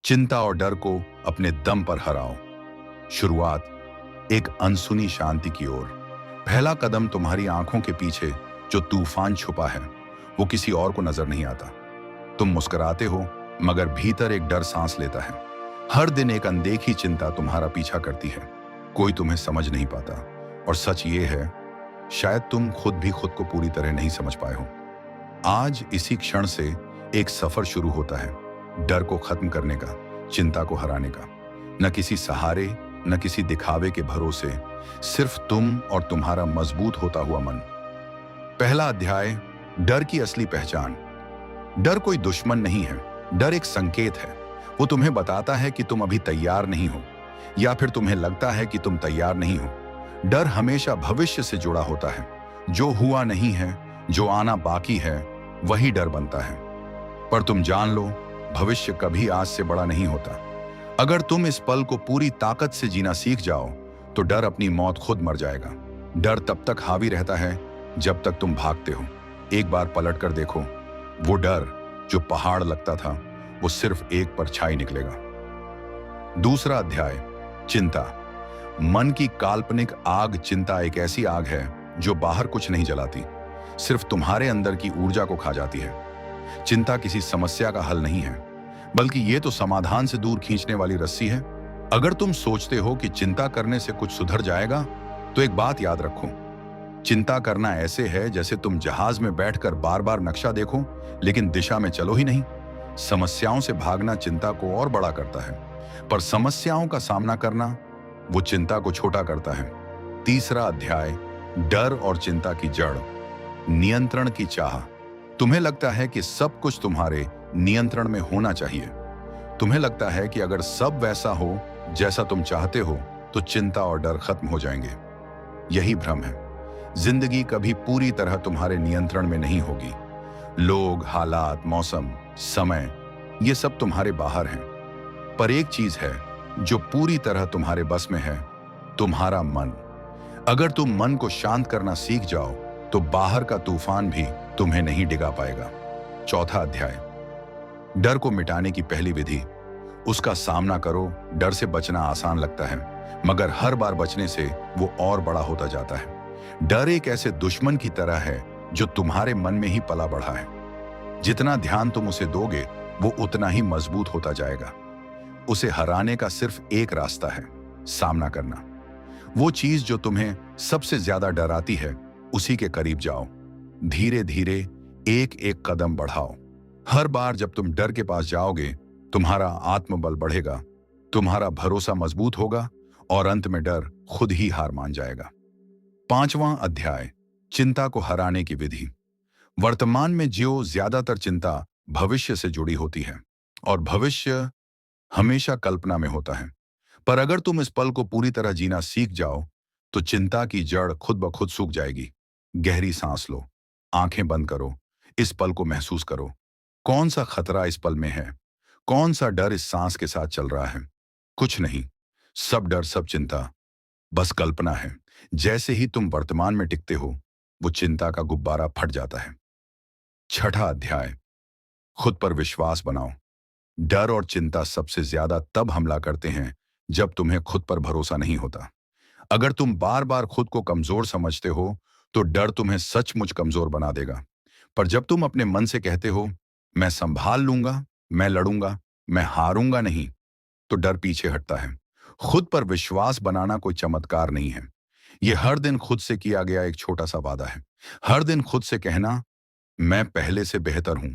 चिंता और डर को अपने दम पर हराओ। शुरुआत एक अनसुनी शांति की ओर। पहला कदम तुम्हारी आंखों के पीछे जो तूफान छुपा है वो किसी और को नजर नहीं आता। तुम मुस्कुराते हो मगर भीतर एक डर सांस लेता है। हर दिन एक अनदेखी चिंता तुम्हारा पीछा करती है। कोई तुम्हें समझ नहीं पाता और सच ये है, शायद तुम खुद भी खुद को पूरी तरह नहीं समझ पाए हो। आज इसी क्षण से एक सफर शुरू होता है, डर को खत्म करने का, चिंता को हराने का। न किसी सहारे, न किसी दिखावे के भरोसे, सिर्फ तुम और तुम्हारा मजबूत होता हुआ मन। पहला अध्याय, डर की असली पहचान। डर कोई दुश्मन नहीं है, डर एक संकेत है। वो तुम्हें बताता है कि तुम अभी तैयार नहीं हो, या फिर तुम्हें लगता है कि तुम तैयार नहीं हो। डर हमेशा भविष्य से जुड़ा होता है। जो हुआ नहीं है, जो आना बाकी है, वही डर बनता है। पर तुम जान लो, भविष्य कभी आज से बड़ा नहीं होता। अगर तुम इस पल को पूरी ताकत से जीना सीख जाओ तो डर अपनी मौत खुद मर जाएगा। डर तब तक हावी रहता है जब तक तुम भागते हो। एक बार पलट कर देखो, वो डर जो पहाड़ लगता था वो सिर्फ एक परछाई निकलेगा। दूसरा अध्याय, चिंता। मन की काल्पनिक आग। चिंता एक ऐसी आग है जो बाहर कुछ नहीं जलाती, सिर्फ तुम्हारे अंदर की ऊर्जा को खा जाती है। चिंता किसी समस्या का हल नहीं है, बल्कि ये तो समाधान से दूर खींचने वाली रस्सी है। अगर तुम सोचते हो कि चिंता करने से कुछ सुधर जाएगा, तो एक बात याद रखो, चिंता करना ऐसे है जैसे तुम जहाज में बैठकर बार बार नक्शा देखो लेकिन दिशा में चलो ही नहीं। समस्याओं से भागना चिंता को और बड़ा करता है, पर समस्याओं का सामना करना वो चिंता को छोटा करता है। तीसरा अध्याय, डर और चिंता की जड़। नियंत्रण की चाह। तुम्हें लगता है कि सब कुछ तुम्हारे नियंत्रण में होना चाहिए। तुम्हें लगता है कि अगर सब वैसा हो जैसा तुम चाहते हो तो चिंता और डर खत्म हो जाएंगे। यही भ्रम है। जिंदगी कभी पूरी तरह तुम्हारे नियंत्रण में नहीं होगी। लोग, हालात, मौसम, समय, ये सब तुम्हारे बाहर हैं। पर एक चीज है जो पूरी तरह तुम्हारे बस में है, तुम्हारा मन। अगर तुम मन को शांत करना सीख जाओ तो बाहर का तूफान भी तुम्हें नहीं डिगा पाएगा। चौथा अध्याय, डर को मिटाने की पहली विधि। उसका सामना करो। डर से बचना आसान लगता है, मगर हर बार बचने से वो और बड़ा होता जाता है। डर एक ऐसे दुश्मन की तरह है जो तुम्हारे मन में ही पला बढ़ा है। जितना ध्यान तुम उसे दोगे वो उतना ही मजबूत होता जाएगा। उसे हराने का सिर्फ एक रास्ता है, सामना करना। वो चीज जो तुम्हें सबसे ज्यादा डराती है, उसी के करीब जाओ। धीरे धीरे एक एक कदम बढ़ाओ। हर बार जब तुम डर के पास जाओगे, तुम्हारा आत्मबल बढ़ेगा, तुम्हारा भरोसा मजबूत होगा और अंत में डर खुद ही हार मान जाएगा। पांचवां अध्याय, चिंता को हराने की विधि। वर्तमान में जो ज्यादातर चिंता भविष्य से जुड़ी होती है, और भविष्य हमेशा कल्पना में होता है। पर अगर तुम इस पल को पूरी तरह जीना सीख जाओ तो चिंता की जड़ खुद ब खुद सूख जाएगी। गहरी सांस लो, आंखें बंद करो, इस पल को महसूस करो। कौन सा खतरा इस पल में है? कौन सा डर इस सांस के साथ चल रहा है? कुछ नहीं। सब डर, सब चिंता बस कल्पना है। जैसे ही तुम वर्तमान में टिकते हो, वो चिंता का गुब्बारा फट जाता है। छठा अध्याय, खुद पर विश्वास बनाओ। डर और चिंता सबसे ज्यादा तब हमला करते हैं जब तुम्हें खुद पर भरोसा नहीं होता। अगर तुम बार बार खुद को कमजोर समझते हो तो डर तुम्हें सचमुच कमजोर बना देगा। पर जब तुम अपने मन से कहते हो, मैं संभाल लूंगा, मैं लड़ूंगा, मैं हारूंगा नहीं, तो डर पीछे हटता है। खुद पर विश्वास बनाना कोई चमत्कार नहीं है। यह हर दिन खुद से किया गया एक छोटा सा वादा है। हर दिन खुद से कहना, मैं पहले से बेहतर हूं।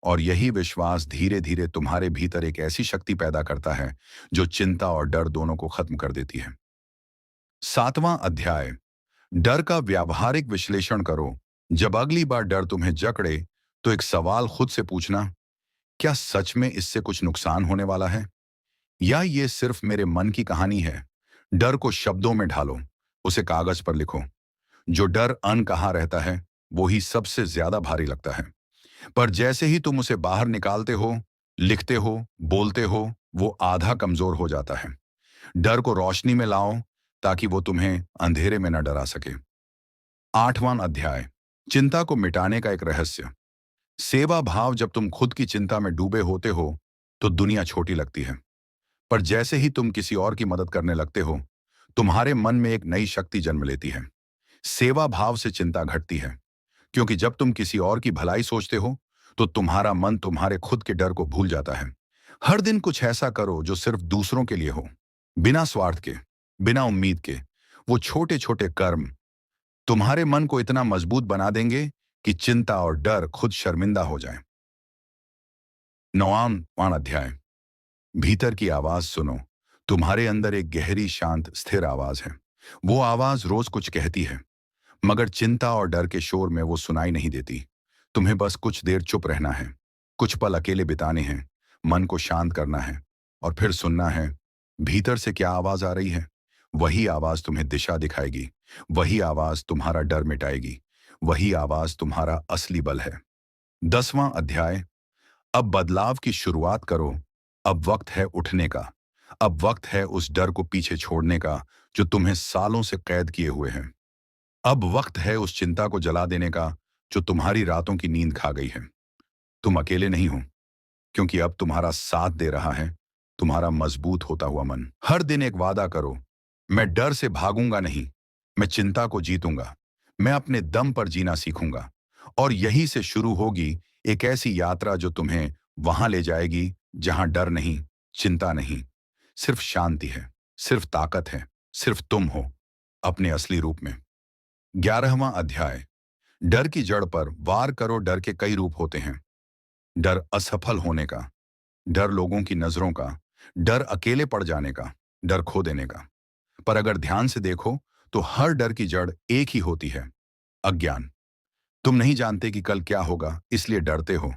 और यही विश्वास धीरे धीरे तुम्हारे भीतर एक ऐसी शक्ति पैदा करता है जो चिंता और डर दोनों को खत्म कर देती है। सातवां अध्याय, डर का व्यावहारिक विश्लेषण करो। जब अगली बार डर तुम्हें जकड़े तो एक सवाल खुद से पूछना, क्या सच में इससे कुछ नुकसान होने वाला है, या ये सिर्फ मेरे मन की कहानी है? डर को शब्दों में ढालो, उसे कागज पर लिखो। जो डर अनकहा रहता है वो ही सबसे ज्यादा भारी लगता है। पर जैसे ही तुम उसे बाहर निकालते हो, लिखते हो, बोलते हो, वो आधा कमजोर हो जाता है। डर को रोशनी में लाओ ताकि वो तुम्हें अंधेरे में न डरा सके। आठवां अध्याय, चिंता को मिटाने का एक रहस्य। सेवा भाव। जब तुम खुद की चिंता में डूबे होते हो तो दुनिया छोटी लगती है। पर जैसे ही तुम किसी और की मदद करने लगते हो, तुम्हारे मन में एक नई शक्ति जन्म लेती है। सेवा भाव से चिंता घटती है, क्योंकि जब तुम किसी और की भलाई सोचते हो, तो तुम्हारा मन तुम्हारे खुद के डर को भूल जाता है। हर दिन कुछ ऐसा करो जो सिर्फ दूसरों के लिए हो, बिना स्वार्थ के, बिना उम्मीद के। वो छोटे छोटे कर्म तुम्हारे मन को इतना मजबूत बना देंगे कि चिंता और डर खुद शर्मिंदा हो जाए। 9वां अध्याय। भीतर की आवाज सुनो। तुम्हारे अंदर एक गहरी, शांत, स्थिर आवाज है। वो आवाज रोज कुछ कहती है, मगर चिंता और डर के शोर में वो सुनाई नहीं देती। तुम्हें बस कुछ देर चुप रहना है, कुछ पल अकेले बिताने हैं, मन को शांत करना है, और फिर सुनना है भीतर से क्या आवाज आ रही है। वही आवाज तुम्हें दिशा दिखाएगी, वही आवाज तुम्हारा डर मिटाएगी, वही आवाज तुम्हारा असली बल है। 10वां अध्याय। अब बदलाव की शुरुआत करो। अब वक्त है उठने का। अब वक्त है उस डर को पीछे छोड़ने का जो तुम्हें सालों से कैद किए हुए है। अब वक्त है उस चिंता को जला देने का जो तुम्हारी रातों की नींद खा गई है। तुम अकेले नहीं हो, क्योंकि अब तुम्हारा साथ दे रहा है तुम्हारा मजबूत होता हुआ मन। हर दिन एक वादा करो, मैं डर से भागूंगा नहीं, मैं चिंता को जीतूंगा, मैं अपने दम पर जीना सीखूंगा। और यहीं से शुरू होगी एक ऐसी यात्रा जो तुम्हें वहां ले जाएगी जहां डर नहीं, चिंता नहीं, सिर्फ शांति है, सिर्फ ताकत है, सिर्फ तुम हो अपने असली रूप में। 11वां अध्याय। डर की जड़ पर वार करो। डर के कई रूप होते हैं। डर असफल होने का, डर लोगों की नजरों का, डर अकेले पड़ जाने का, डर खो देने का। पर अगर ध्यान से देखो तो हर डर की जड़ एक ही होती है, अज्ञान। तुम नहीं जानते कि कल क्या होगा, इसलिए डरते हो।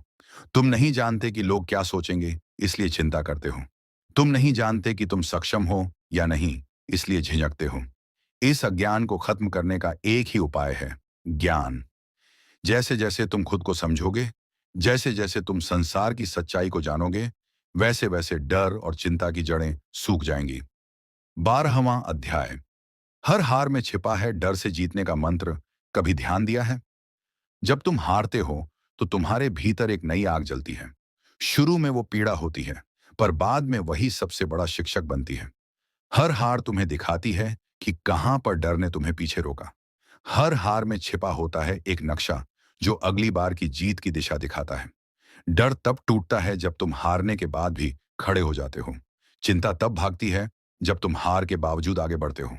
तुम नहीं जानते कि लोग क्या सोचेंगे, इसलिए चिंता करते हो। तुम नहीं जानते कि तुम सक्षम हो या नहीं, इसलिए झिझकते हो। इस अज्ञान को खत्म करने का एक ही उपाय है, ज्ञान। जैसे जैसे तुम खुद को समझोगे, जैसे जैसे तुम संसार की सच्चाई को जानोगे, वैसे वैसे डर और चिंता की जड़ें सूख जाएंगी। 12वां अध्याय। हर हार में छिपा है डर से जीतने का मंत्र। कभी ध्यान दिया है? जब तुम हारते हो तो तुम्हारे भीतर एक नई आग जलती है। शुरू में वो पीड़ा होती है, पर बाद में वही सबसे बड़ा शिक्षक बनती है। हर हार तुम्हें दिखाती है कि कहां पर डर ने तुम्हें पीछे रोका। हर हार में छिपा होता है एक नक्शा जो अगली बार की जीत की दिशा दिखाता है। डर तब टूटता है जब तुम हारने के बाद भी खड़े हो जाते हो। चिंता तब भागती है जब तुम हार के बावजूद आगे बढ़ते हो।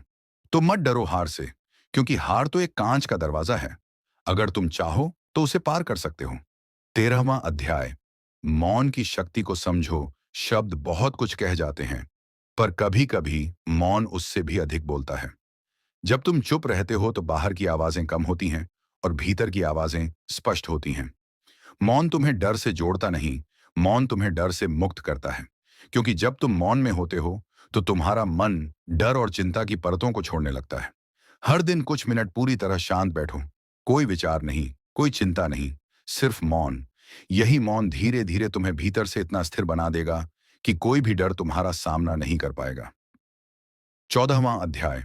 तो मत डरो हार से, क्योंकि हार तो एक कांच का दरवाजा है। अगर तुम चाहो तो उसे पार कर सकते हो। 13वां अध्याय। मौन की शक्ति को समझो। शब्द बहुत कुछ कह जाते हैं, पर कभी कभी मौन उससे भी अधिक बोलता है। जब तुम चुप रहते हो तो बाहर की आवाजें कम होती हैं और भीतर की आवाजें स्पष्ट होती हैं। मौन तुम्हें डर से जोड़ता नहीं, मौन तुम्हें डर से मुक्त करता है। क्योंकि जब तुम मौन में होते हो तो तुम्हारा मन डर और चिंता की परतों को छोड़ने लगता है। हर दिन कुछ मिनट पूरी तरह शांत बैठो। कोई विचार नहीं, कोई चिंता नहीं, सिर्फ मौन। यही मौन धीरे धीरे तुम्हें भीतर से इतना स्थिर बना देगा कि कोई भी डर तुम्हारा सामना नहीं कर पाएगा। 14वां अध्याय।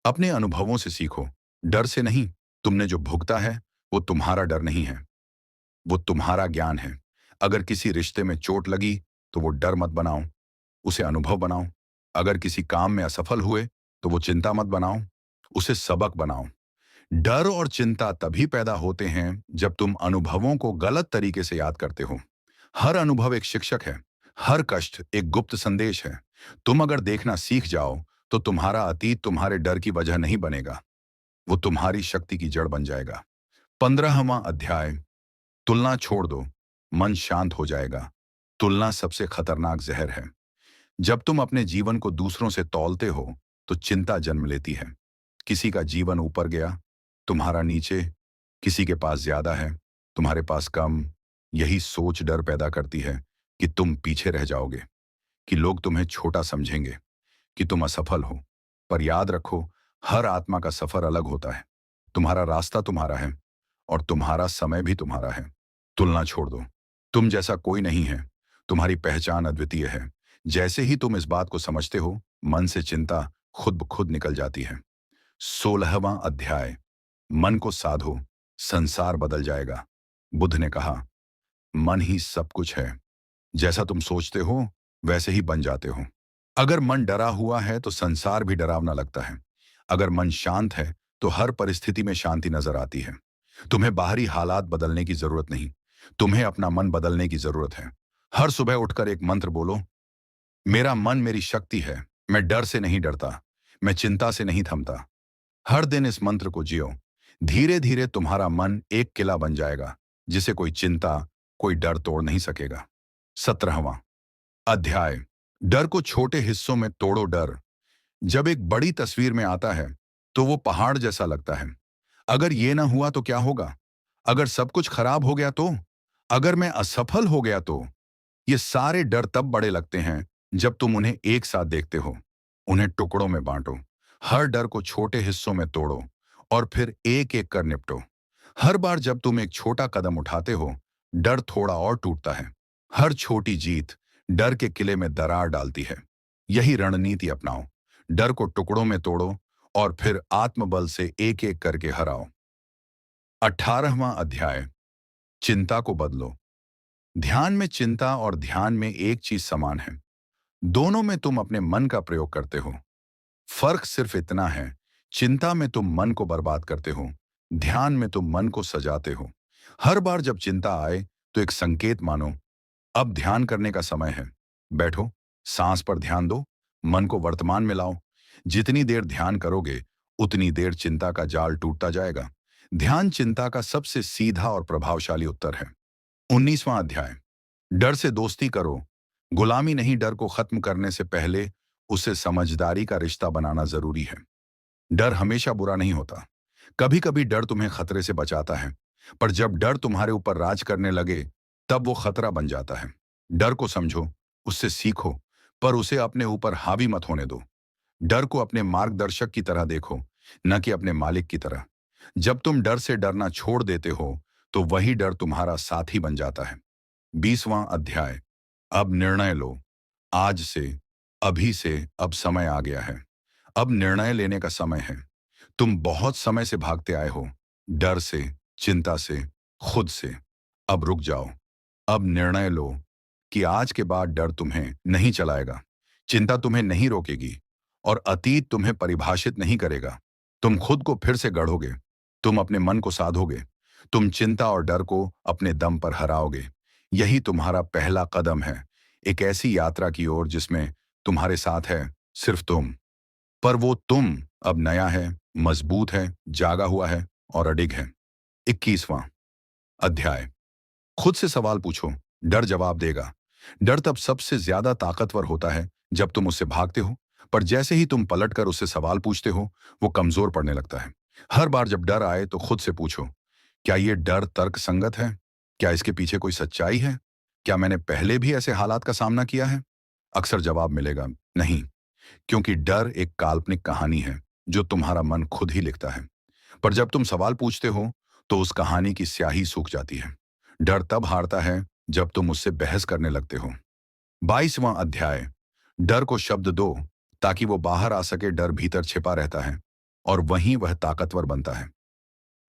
अपने अनुभवों से सीखो, डर से नहीं। तुमने जो भुगता है वो तुम्हारा डर नहीं है, वो तुम्हारा ज्ञान है। अगर किसी रिश्ते में चोट लगी तो वो डर मत बनाओ, उसे अनुभव बनाओ। अगर किसी काम में असफल हुए तो वो चिंता मत बनाओ, उसे सबक बनाओ। डर और चिंता तभी पैदा होते हैं जब तुम अनुभवों को गलत तरीके से याद करते हो। हर अनुभव एक शिक्षक है, हर कष्ट एक गुप्त संदेश है। तुम अगर देखना सीख जाओ तो तुम्हारा अतीत तुम्हारे डर की वजह नहीं बनेगा, वो तुम्हारी शक्ति की जड़ बन जाएगा। 15वां अध्याय। तुलना छोड़ दो, मन शांत हो जाएगा। तुलना सबसे खतरनाक जहर है। जब तुम अपने जीवन को दूसरों से तौलते हो तो चिंता जन्म लेती है। किसी का जीवन ऊपर गया, तुम्हारा नीचे। किसी के पास ज्यादा है, तुम्हारे पास कम। यही सोच डर पैदा करती है कि तुम पीछे रह जाओगे, कि लोग तुम्हें छोटा समझेंगे, कि तुम असफल हो। पर याद रखो, हर आत्मा का सफर अलग होता है। तुम्हारा रास्ता तुम्हारा है और तुम्हारा समय भी तुम्हारा है। तुलना छोड़ दो। तुम जैसा कोई नहीं है, तुम्हारी पहचान अद्वितीय है। जैसे ही तुम इस बात को समझते हो, मन से चिंता खुद ब खुद निकल जाती है। 16वां अध्याय। मन को साधो, संसार बदल जाएगा। बुद्ध ने कहा, मन ही सब कुछ है। जैसा तुम सोचते हो वैसे ही बन जाते हो। अगर मन डरा हुआ है तो संसार भी डरावना लगता है। अगर मन शांत है तो हर परिस्थिति में शांति नजर आती है। तुम्हें बाहरी हालात बदलने की जरूरत नहीं, तुम्हें अपना मन बदलने की जरूरत है। हर सुबह उठकर एक मंत्र बोलो, मेरा मन मेरी शक्ति है, मैं डर से नहीं डरता, मैं चिंता से नहीं थमता। हर दिन इस मंत्र को जियो। धीरे धीरे तुम्हारा मन एक किला बन जाएगा जिसे कोई चिंता, कोई डर तोड़ नहीं सकेगा। 17वां अध्याय। डर को छोटे हिस्सों में तोड़ो। डर जब एक बड़ी तस्वीर में आता है तो वो पहाड़ जैसा लगता है। अगर ये ना हुआ तो क्या होगा? अगर सब कुछ खराब हो गया तो? अगर मैं असफल हो गया तो? ये सारे डर तब बड़े लगते हैं जब तुम उन्हें एक साथ देखते हो। उन्हें टुकड़ों में बांटो। हर डर को छोटे हिस्सों में तोड़ो और फिर एक एक कर निपटो। हर बार जब तुम एक छोटा कदम उठाते हो, डर थोड़ा और टूटता है। हर छोटी जीत डर के किले में दरार डालती है। यही रणनीति अपनाओ। डर को टुकड़ों में तोड़ो और फिर आत्मबल से एक एक करके हराओ। 18वां अध्याय। चिंता को बदलो। ध्यान में चिंता और ध्यान में एक चीज समान है। दोनों में तुम अपने मन का प्रयोग करते हो। फर्क सिर्फ इतना है, चिंता में तुम मन को बर्बाद करते हो, ध्यान में तुम मन को सजाते हो। हर बार जब चिंता आए तो एक संकेत मानो, अब ध्यान करने का समय है। बैठो, सांस पर ध्यान दो, मन को वर्तमान में लाओ। जितनी देर ध्यान करोगे उतनी देर चिंता का जाल टूटता जाएगा। ध्यान चिंता का सबसे सीधा और प्रभावशाली उत्तर है। 19वां अध्याय। डर से दोस्ती करो, गुलामी नहीं। डर को खत्म करने से पहले उसे समझदारी का रिश्ता बनाना जरूरी है। डर हमेशा बुरा नहीं होता। कभी कभी डर तुम्हें खतरे से बचाता है, पर जब डर तुम्हारे ऊपर राज करने लगे तब वो खतरा बन जाता है। डर को समझो, उससे सीखो, पर उसे अपने ऊपर हावी मत होने दो। डर को अपने मार्गदर्शक की तरह देखो, न कि अपने मालिक की तरह। जब तुम डर से डरना छोड़ देते हो तो वही डर तुम्हारा साथी बन जाता है। 20वां अध्याय। अब निर्णय लो। आज से, अभी से अब समय आ गया है। अब निर्णय लेने का समय है। तुम बहुत समय से भागते आए हो, डर से, चिंता से, खुद से। अब रुक जाओ। अब निर्णय लो कि आज के बाद डर तुम्हें नहीं चलाएगा, चिंता तुम्हें नहीं रोकेगी और अतीत तुम्हें परिभाषित नहीं करेगा। तुम खुद को फिर से गढ़ोगे, तुम अपने मन को साधोगे, तुम चिंता और डर को अपने दम पर हराओगे। यही तुम्हारा पहला कदम है, एक ऐसी यात्रा की ओर जिसमें तुम्हारे साथ है सिर्फ तुम। पर वो तुम अब नया है, मजबूत है, जागा हुआ है और अडिग है। 21वां अध्याय। खुद से सवाल पूछो, डर जवाब देगा। डर तब सबसे ज्यादा ताकतवर होता है जब तुम उससे भागते हो, पर जैसे ही तुम पलटकर उससे सवाल पूछते हो वो कमजोर पड़ने लगता है। हर बार जब डर आए तो खुद से पूछो, क्या ये डर तर्क संगत है? क्या इसके पीछे कोई सच्चाई है? क्या मैंने पहले भी ऐसे हालात का सामना किया है? अक्सर जवाब मिलेगा, नहीं, क्योंकि डर एक काल्पनिक कहानी है जो तुम्हारा मन खुद ही लिखता है। पर जब तुम सवाल पूछते हो तो उस कहानी की स्याही सूख जाती है। डर तब हारता है जब तुम उससे बहस करने लगते हो। 22वां अध्याय। डर को शब्द दो ताकि वो बाहर आ सके। डर भीतर छिपा रहता है और वहीं वह ताकतवर बनता है।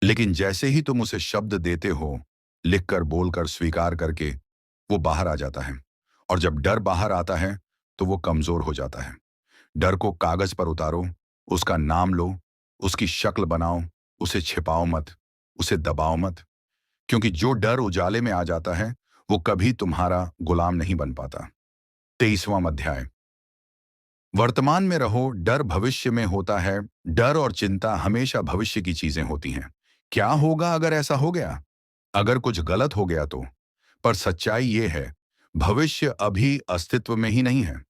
लेकिन जैसे ही तुम उसे शब्द देते हो, लिखकर, बोलकर, स्वीकार करके, वो बाहर आ जाता है। और जब डर बाहर आता है तो वो कमजोर हो जाता है। डर को कागज पर उतारो, उसका नाम लो, उसकी शक्ल बनाओ, उसे छिपाओ मत, उसे दबाओ मत, क्योंकि जो डर उजाले में आ जाता है वो कभी तुम्हारा गुलाम नहीं बन पाता। 23वां अध्याय। वर्तमान में रहो, डर भविष्य में होता है। डर और चिंता हमेशा भविष्य की चीजें होती हैं। क्या होगा अगर ऐसा हो गया? अगर कुछ गलत हो गया तो? पर सच्चाई ये है, भविष्य अभी अस्तित्व में ही नहीं है।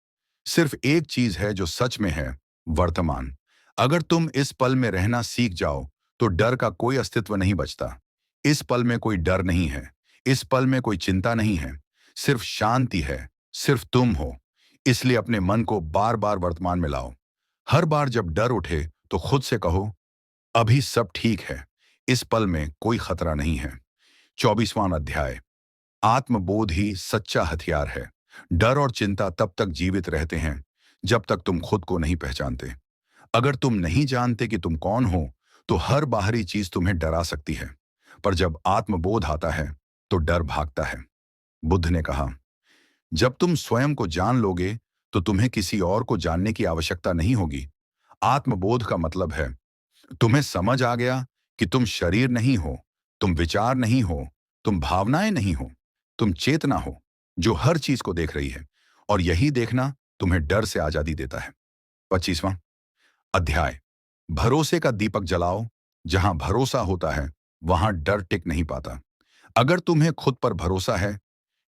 सिर्फ एक चीज है जो सच में है, वर्तमान। अगर तुम इस पल में रहना सीख जाओ तो डर का कोई अस्तित्व नहीं बचता। इस पल में कोई डर नहीं है, इस पल में कोई चिंता नहीं है, सिर्फ शांति है, सिर्फ तुम हो। इसलिए अपने मन को बार बार वर्तमान में लाओ। हर बार जब डर उठे तो खुद से कहो, अभी सब ठीक है, इस पल में कोई खतरा नहीं है। 24वां अध्याय। आत्मबोध ही सच्चा हथियार है। डर और चिंता तब तक जीवित रहते हैं जब तक तुम खुद को नहीं पहचानते। अगर तुम नहीं जानते कि तुम कौन हो तो हर बाहरी चीज तुम्हें डरा सकती है, पर जब आत्मबोध आता है तो डर भागता है। बुद्ध ने कहा, जब तुम स्वयं को जान लोगे तो तुम्हें किसी और को जानने की आवश्यकता नहीं होगी। आत्मबोध का मतलब है तुम्हें समझ आ गया कि तुम शरीर नहीं हो, तुम विचार नहीं हो, तुम भावनाएं नहीं हो, तुम चेतना हो जो हर चीज को देख रही है। और यही देखना तुम्हें डर से आजादी देता है। 25वां अध्याय, भरोसे का दीपक जलाओ। जहां भरोसा होता है वहां डर टिक नहीं पाता। अगर तुम्हें खुद पर भरोसा है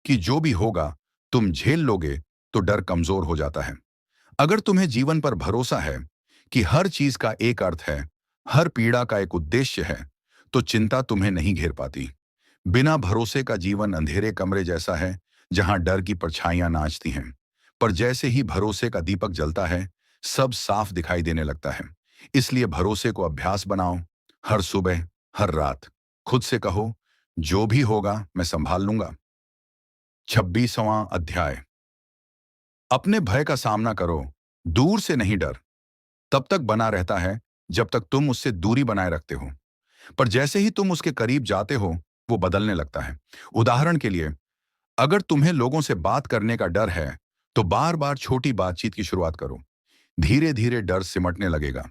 कि जो भी होगा तुम झेल लोगे, तो डर कमजोर हो जाता है। अगर तुम्हें जीवन पर भरोसा है कि हर चीज का एक अर्थ है, हर पीड़ा का एक उद्देश्य है, तो चिंता तुम्हें नहीं घेर पाती। बिना भरोसे का जीवन अंधेरे कमरे जैसा है जहां डर की परछाइयां नाचती हैं। पर जैसे ही भरोसे का दीपक जलता है, सब साफ दिखाई देने लगता है। इसलिए भरोसे को अभ्यास बनाओ। हर सुबह, हर रात खुद से कहो, जो भी होगा मैं संभाल लूंगा। 26वां अध्याय, अपने भय का सामना करो। दूर से नहीं, डर तब तक बना रहता है जब तक तुम उससे दूरी बनाए रखते हो। पर जैसे ही तुम उसके करीब जाते हो, वो बदलने लगता है। उदाहरण के लिए, अगर तुम्हें लोगों से बात करने का डर है, तो बार बार छोटी बातचीत की शुरुआत करो। धीरे धीरे डर सिमटने लगेगा।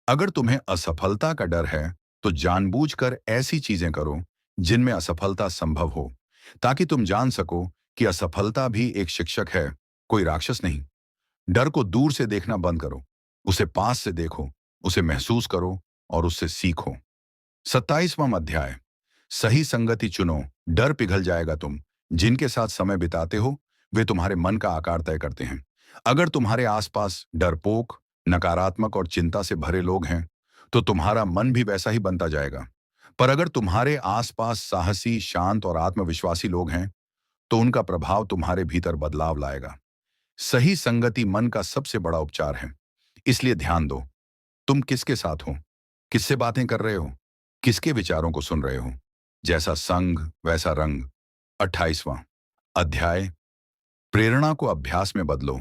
अगर तुम्हें असफलता का डर है, तो जानबूझकर ऐसी चीजें करो जिनमें असफलता संभव हो, ताकि तुम जान सको कि असफलता भी एक शिक्षक है, कोई राक्षस नहीं। डर को दूर से देखना बंद करो, उसे पास से देखो, उसे महसूस करो और उससे सीखो। 27वां अध्याय, सही संगति चुनो। डर पिघल जाएगा। तुम जिनके साथ समय बिताते हो वे तुम्हारे मन का आकार तय करते हैं। अगर तुम्हारे आसपास डरपोक, नकारात्मक और चिंता से भरे लोग हैं, तो तुम्हारा मन भी वैसा ही बनता जाएगा। पर अगर तुम्हारे आसपास साहसी, शांत और आत्मविश्वासी लोग हैं, तो उनका प्रभाव तुम्हारे भीतर बदलाव लाएगा। सही संगति मन का सबसे बड़ा उपचार है। इसलिए ध्यान दो, तुम किसके साथ हो, किससे बातें कर रहे हो, किसके विचारों को सुन रहे हो। जैसा संग वैसा रंग। 28वां अध्याय, प्रेरणा को अभ्यास में बदलो।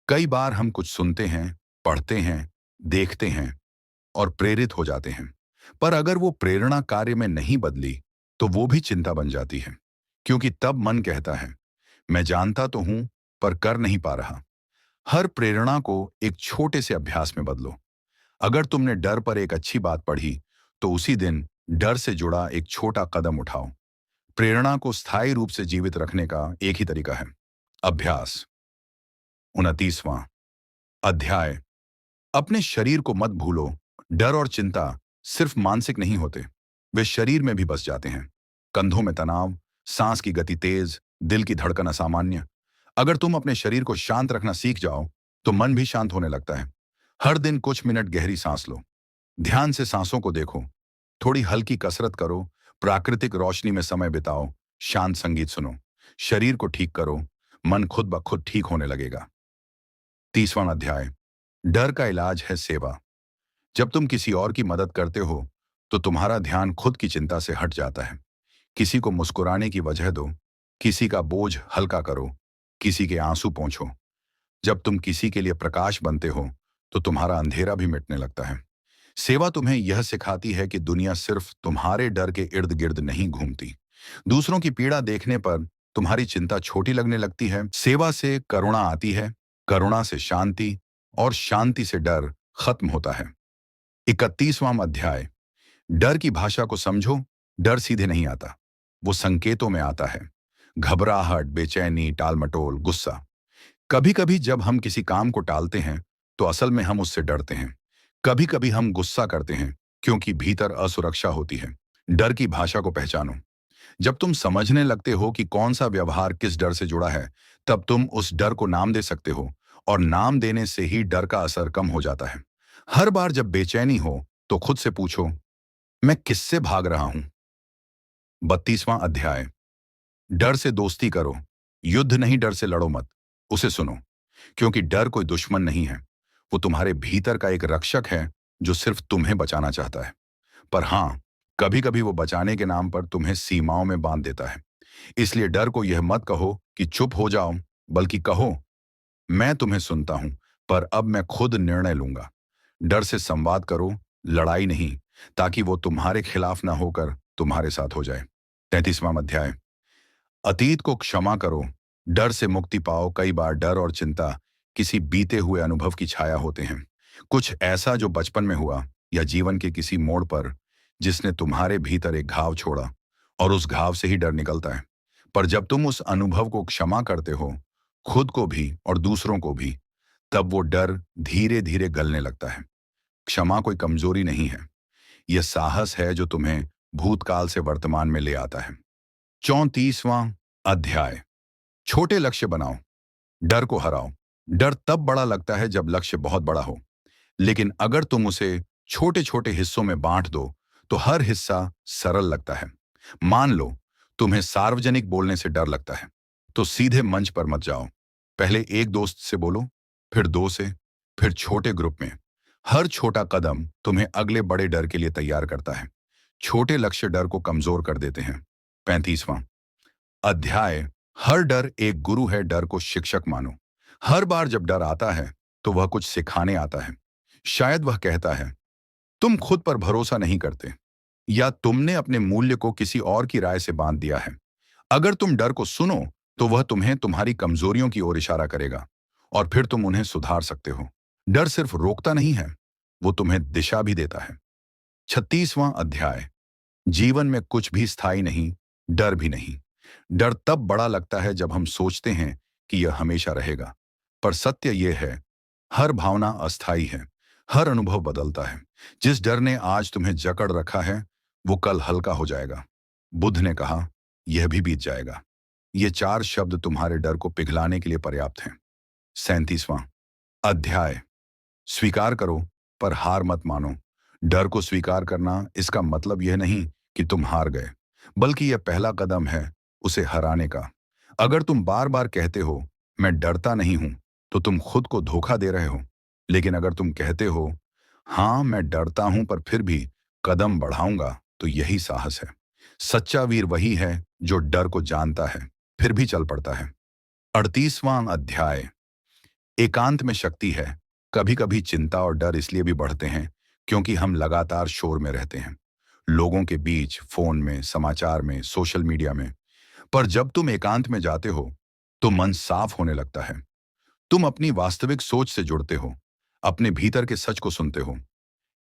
कई बार हम कुछ सुनते हैं, पढ़ते हैं, देखते हैं और प्रेरित हो जाते हैं। पर अगर वो प्रेरणा कार्य में नहीं बदली, तो वो भी चिंता बन जाती है। क्योंकि तब मन कहता है, मैं जानता तो हूं पर कर नहीं पा रहा। हर प्रेरणा को एक छोटे से अभ्यास में बदलो। अगर तुमने डर पर एक अच्छी बात पढ़ी, तो उसी दिन डर से जुड़ा एक छोटा कदम उठाओ। प्रेरणा को स्थायी रूप से जीवित रखने का एक ही तरीका है, अभ्यास। 29वां अध्याय, अपने शरीर को मत भूलो। डर और चिंता सिर्फ मानसिक नहीं होते, वे शरीर में भी बस जाते हैं। कंधों में तनाव, सांस की गति तेज, दिल की धड़कन असामान्य। अगर तुम अपने शरीर को शांत रखना सीख जाओ, तो मन भी शांत होने लगता है। हर दिन कुछ मिनट गहरी सांस लो, ध्यान से सांसों को देखो, थोड़ी हल्की कसरत करो, प्राकृतिक रोशनी में समय बिताओ, शांत संगीत सुनो। शरीर को ठीक करो, मन खुद ब खुद ठीक होने लगेगा। 30वां अध्याय, डर का इलाज है सेवा। जब तुम किसी और की मदद करते हो, तो तुम्हारा ध्यान खुद की चिंता से हट जाता है। किसी को मुस्कुराने की वजह दो, किसी का बोझ हल्का करो, किसी के आंसू पोंछो। जब तुम किसी के लिए प्रकाश बनते हो, तो तुम्हारा अंधेरा भी मिटने लगता है। सेवा तुम्हें यह सिखाती है कि दुनिया सिर्फ तुम्हारे डर के इर्द गिर्द नहीं घूमती। दूसरों की पीड़ा देखने पर तुम्हारी चिंता छोटी लगने लगती है। सेवा से करुणा आती है, करुणा से शांति, और शांति से डर खत्म होता है। 31वां अध्याय, डर की भाषा को समझो। डर सीधे नहीं आता, वो संकेतों में आता है। घबराहट, बेचैनी, टालमटोल, गुस्सा। कभी कभी जब हम किसी काम को टालते हैं, तो असल में हम उससे डरते हैं। कभी कभी हम गुस्सा करते हैं क्योंकि भीतर असुरक्षा होती है। डर की भाषा को पहचानो। जब तुम समझने लगते हो कि कौन सा व्यवहार किस डर से जुड़ा है, तब तुम उस डर को नाम दे सकते हो, और नाम देने से ही डर का असर कम हो जाता है। हर बार जब बेचैनी हो, तो खुद से पूछो, मैं किससे भाग रहा हूं। 32वां अध्याय, डर से दोस्ती करो। युद्ध नहीं, डर से लड़ो मत, उसे सुनो। क्योंकि डर कोई दुश्मन नहीं है, वो तुम्हारे भीतर का एक रक्षक है जो सिर्फ तुम्हें बचाना चाहता है। पर हाँ, कभी कभी वो बचाने के नाम पर तुम्हें सीमाओं में बांध देता है। इसलिए डर को यह मत कहो कि चुप हो जाओ, बल्कि कहो, मैं तुम्हें सुनता हूं, पर अब मैं खुद निर्णय लूंगा। डर से संवाद करो, लड़ाई नहीं, ताकि वो तुम्हारे खिलाफ ना होकर तुम्हारे साथ हो जाए। 33वां अध्याय, अतीत को क्षमा करो। डर से मुक्ति पाओ। कई बार डर और चिंता किसी बीते हुए अनुभव की छाया होते हैं। कुछ ऐसा जो बचपन में हुआ या जीवन के किसी मोड़ पर जिसने तुम्हारे भीतर एक घाव छोड़ा, और उस घाव से ही डर निकलता है। पर जब तुम उस अनुभव को क्षमा करते हो, खुद को भी और दूसरों को भी, तब वो डर धीरे धीरे गलने लगता है। क्षमा कोई कमजोरी नहीं है, यह साहस है जो तुम्हें भूतकाल से वर्तमान में ले आता है। 34वां अध्याय। छोटे लक्ष्य बनाओ, डर को हराओ। डर तब बड़ा लगता है जब लक्ष्य बहुत बड़ा हो, लेकिन अगर तुम उसे छोटे छोटे हिस्सों में बांट दो तो हर हिस्सा सरल लगता है। मान लो तुम्हें सार्वजनिक बोलने से डर लगता है, तो सीधे मंच पर मत जाओ। पहले एक दोस्त से बोलो, फिर दो से, फिर छोटे ग्रुप में। हर छोटा कदम तुम्हें अगले बड़े डर के लिए तैयार करता है। छोटे लक्ष्य डर को कमजोर कर देते हैं। 35वां अध्याय। हर डर एक गुरु है, डर को शिक्षक मानो। हर बार जब डर आता है तो वह कुछ सिखाने आता है। शायद वह कहता है तुम खुद पर भरोसा नहीं करते, या तुमने अपने मूल्य को किसी और की राय से बांध दिया है। अगर तुम डर को सुनो तो वह तुम्हें तुम्हारी कमजोरियों की ओर इशारा करेगा, और फिर तुम उन्हें सुधार सकते हो। डर सिर्फ रोकता नहीं है, वो तुम्हें दिशा भी देता है। 36वां अध्याय। जीवन में कुछ भी स्थायी नहीं, डर भी नहीं। डर तब बड़ा लगता है जब हम सोचते हैं कि यह हमेशा रहेगा, पर सत्य यह है, हर भावना अस्थायी है, हर अनुभव बदलता है। जिस डर ने आज तुम्हें जकड़ रखा है वो कल हल्का हो जाएगा। बुद्ध ने कहा यह भी बीत जाएगा। ये चार शब्द तुम्हारे डर को पिघलाने के लिए पर्याप्त हैं। 37वां अध्याय। स्वीकार करो पर हार मत मानो। डर को स्वीकार करना इसका मतलब यह नहीं कि तुम हार गए, बल्कि यह पहला कदम है उसे हराने का। अगर तुम बार बार कहते हो मैं डरता नहीं हूं, तो तुम खुद को धोखा दे रहे हो। लेकिन अगर तुम कहते हो हाँ मैं डरता हूं पर फिर भी कदम बढ़ाऊंगा, तो यही साहस है। सच्चा वीर वही है जो डर को जानता है फिर भी चल पड़ता है। 38वां अध्याय। एकांत में शक्ति है। कभी कभी चिंता और डर इसलिए भी बढ़ते हैं क्योंकि हम लगातार शोर में रहते हैं, लोगों के बीच, फोन में, समाचार में, सोशल मीडिया में। पर जब तुम एकांत में जाते हो तो मन साफ होने लगता है। तुम अपनी वास्तविक सोच से जुड़ते हो, अपने भीतर के सच को सुनते हो।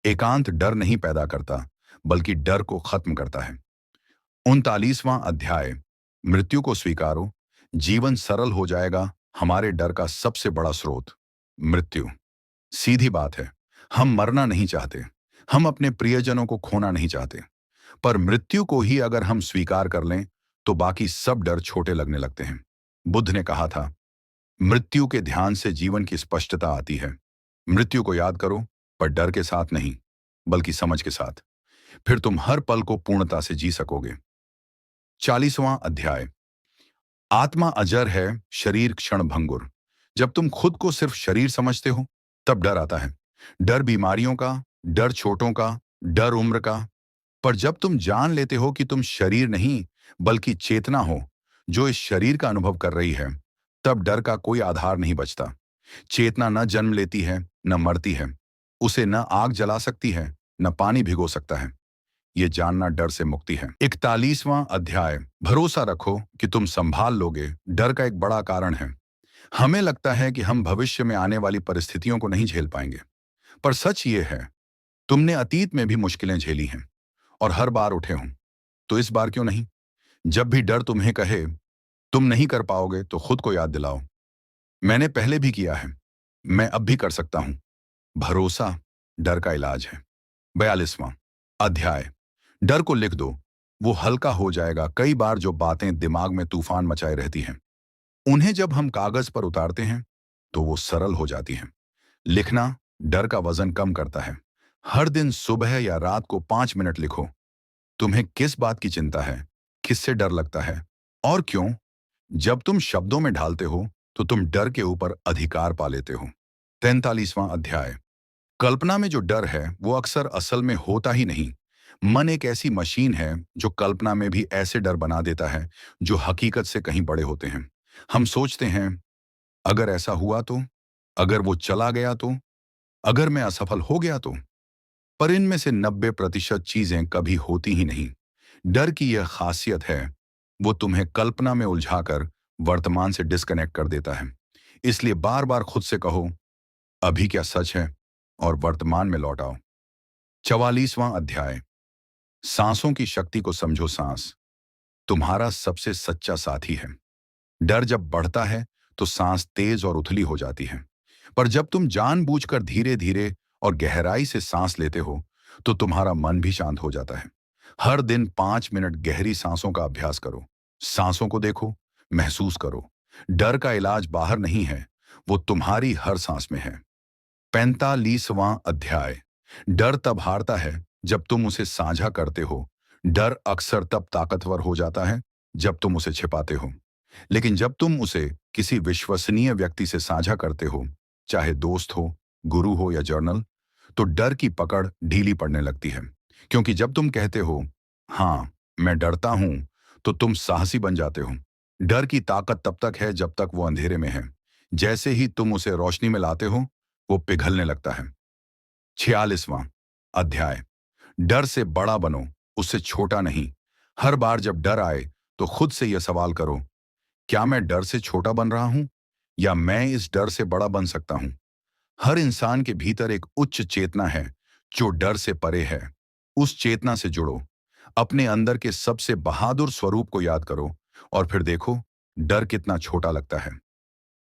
एकांत डर नहीं पैदा करता, बल्कि डर को खत्म करता है। 39वां अध्याय। मृत्यु को स्वीकारो, जीवन सरल हो जाएगा। हमारे डर का सबसे बड़ा स्रोत मृत्यु। सीधी बात है, हम मरना नहीं चाहते, हम अपने प्रियजनों को खोना नहीं चाहते। पर मृत्यु को ही अगर हम स्वीकार कर लें तो बाकी सब डर छोटे लगने लगते हैं। बुद्ध ने कहा था मृत्यु के ध्यान से जीवन की स्पष्टता आती है। मृत्यु को याद करो, पर डर के साथ नहीं, बल्कि समझ के साथ। फिर तुम हर पल को पूर्णता से जी सकोगे। 40वां अध्याय। आत्मा अजर है, शरीर क्षण भंगुर। जब तुम खुद को सिर्फ शरीर समझते हो तब डर आता है। डर बीमारियों का, डर चोटों का, डर उम्र का। पर जब तुम जान लेते हो कि तुम शरीर नहीं बल्कि चेतना हो जो इस शरीर का अनुभव कर रही है, तब डर का कोई आधार नहीं बचता। चेतना न जन्म लेती है, न मरती है। उसे न आग जला सकती है, न पानी भिगो सकता है। ये जानना डर से मुक्ति है। 41वां अध्याय। भरोसा रखो कि तुम संभाल लोगे। डर का एक बड़ा कारण है, हमें लगता है कि हम भविष्य में आने वाली परिस्थितियों को नहीं झेल पाएंगे। पर सच ये है, तुमने अतीत में भी मुश्किलें झेली हैं और हर बार उठे हों। तो इस बार क्यों नहीं? जब भी डर तुम्हें कहे तुम नहीं कर पाओगे, तो खुद को याद दिलाओ मैंने पहले भी किया है, मैं अब भी कर सकता हूं। भरोसा डर का इलाज है। 42वां अध्याय। डर को लिख दो, वो हल्का हो जाएगा। कई बार जो बातें दिमाग में तूफान मचाए रहती हैं, उन्हें जब हम कागज पर उतारते हैं तो वो सरल हो जाती हैं। लिखना डर का वजन कम करता है। हर दिन सुबह या रात को 5 मिनट लिखो, तुम्हें किस बात की चिंता है, किससे डर लगता है और क्यों। जब तुम शब्दों में ढालते हो तो तुम डर के ऊपर अधिकार पा लेते हो। 43वां अध्याय। कल्पना में जो डर है वो अक्सर असल में होता ही नहीं। मन एक ऐसी मशीन है जो कल्पना में भी ऐसे डर बना देता है जो हकीकत से कहीं बड़े होते हैं। हम सोचते हैं अगर ऐसा हुआ तो, अगर वो चला गया तो, अगर मैं असफल हो गया तो। पर इनमें से 90% चीजें कभी होती ही नहीं। डर की यह खासियत है, वो तुम्हें कल्पना में उलझाकर वर्तमान से डिस्कनेक्ट कर देता है। इसलिए बार बार खुद से कहो, अभी क्या सच है, और वर्तमान में लौट आओ। 44वां अध्याय, सांसों की शक्ति को समझो। सांस तुम्हारा सबसे सच्चा साथी है। डर जब बढ़ता है तो सांस तेज और उथली हो जाती है, पर जब तुम जानबूझकर धीरे धीरे और गहराई से सांस लेते हो तो तुम्हारा मन भी शांत हो जाता है। हर दिन 5 मिनट गहरी सांसों का अभ्यास करो। सांसों को देखो, महसूस करो। डर का इलाज बाहर नहीं है, वो तुम्हारी हर सांस में है। 45वां अध्याय, डर तब हारता है जब तुम उसे साझा करते हो। डर अक्सर तब ताकतवर हो जाता है जब तुम उसे छिपाते हो, लेकिन जब तुम उसे किसी विश्वसनीय व्यक्ति से साझा करते हो, चाहे दोस्त हो, गुरु हो या जर्नल, तो डर की पकड़ ढीली पड़ने लगती है। क्योंकि जब तुम कहते हो, हाँ मैं डरता हूं, तो तुम साहसी बन जाते हो। डर की ताकत तब तक है जब तक वो अंधेरे में है। जैसे ही तुम उसे रोशनी में लाते हो, वो पिघलने लगता है। 46वां अध्याय, डर से बड़ा बनो, उससे छोटा नहीं। हर बार जब डर आए तो खुद से यह सवाल करो, क्या मैं डर से छोटा बन रहा हूं, या मैं इस डर से बड़ा बन सकता हूं? हर इंसान के भीतर एक उच्च चेतना है जो डर से परे है। उस चेतना से जुड़ो। अपने अंदर के सबसे बहादुर स्वरूप को याद करो और फिर देखो डर कितना छोटा लगता है।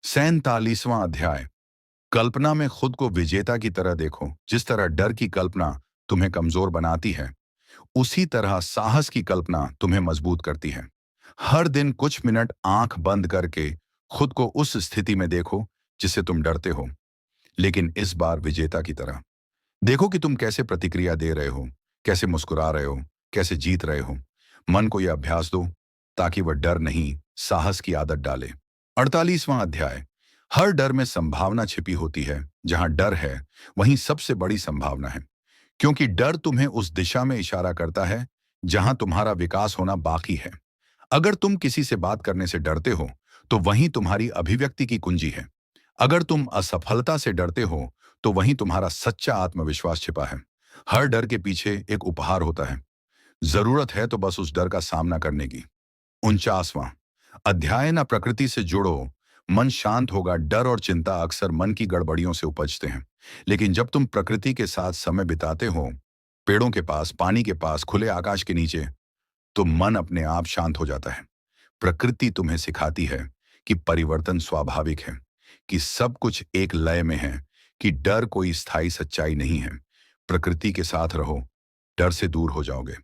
47वां अध्याय, कल्पना में खुद को विजेता की तरह देखो। जिस तरह डर की कल्पना तुम्हें कमजोर बनाती है, उसी तरह साहस की कल्पना तुम्हें मजबूत करती है। हर दिन कुछ मिनट आंख बंद करके खुद को उस स्थिति में देखो जिससे तुम डरते हो, लेकिन इस बार विजेता की तरह। देखो कि तुम कैसे प्रतिक्रिया दे रहे हो, कैसे मुस्कुरा रहे हो, कैसे जीत रहे हो। मन को यह अभ्यास दो ताकि वह डर नहीं, साहस की आदत डाले। 48वां अध्याय, हर डर में संभावना छिपी होती है। जहां डर है वहीं सबसे बड़ी संभावना है, क्योंकि डर तुम्हें उस दिशा में इशारा करता है जहां तुम्हारा विकास होना बाकी है। अगर तुम किसी से बात करने से डरते हो तो वहीं तुम्हारी अभिव्यक्ति की कुंजी है। अगर तुम असफलता से डरते हो तो वहीं तुम्हारा सच्चा आत्मविश्वास छिपा है। हर डर के पीछे एक उपहार होता है। जरूरत है तो बस उस डर का सामना करने की। 49वां अध्याय, ना प्रकृति से जुड़ो, मन शांत होगा। डर और चिंता अक्सर मन की गड़बड़ियों से उपजते हैं, लेकिन जब तुम प्रकृति के साथ समय बिताते हो, पेड़ों के पास, पानी के पास, खुले आकाश के नीचे, तो मन अपने आप शांत हो जाता है। प्रकृति तुम्हें सिखाती है कि परिवर्तन स्वाभाविक है, कि सब कुछ एक लय में है, कि डर कोई स्थायी सच्चाई नहीं है। प्रकृति के साथ रहो, डर से दूर हो जाओगे।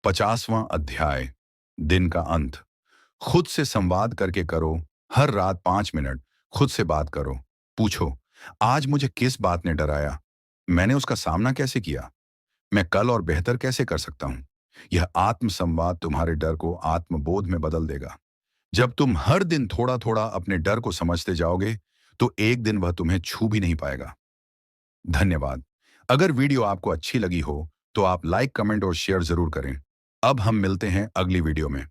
50वां अध्याय, दिन का अंत, खुद से संवाद करके करो। हर रात 5 मिनट खुद से बात करो। पूछो, आज मुझे किस बात ने डराया, मैंने उसका सामना कैसे किया, मैं कल और बेहतर कैसे कर सकता हूं। यह आत्म संवाद तुम्हारे डर को आत्मबोध में बदल देगा। जब तुम हर दिन थोड़ा थोड़ा अपने डर को समझते जाओगे तो एक दिन वह तुम्हें छू भी नहीं पाएगा। धन्यवाद। अगर वीडियो आपको अच्छी लगी हो तो आप लाइक, कमेंट और शेयर जरूर करें। अब हम मिलते हैं अगली वीडियो में।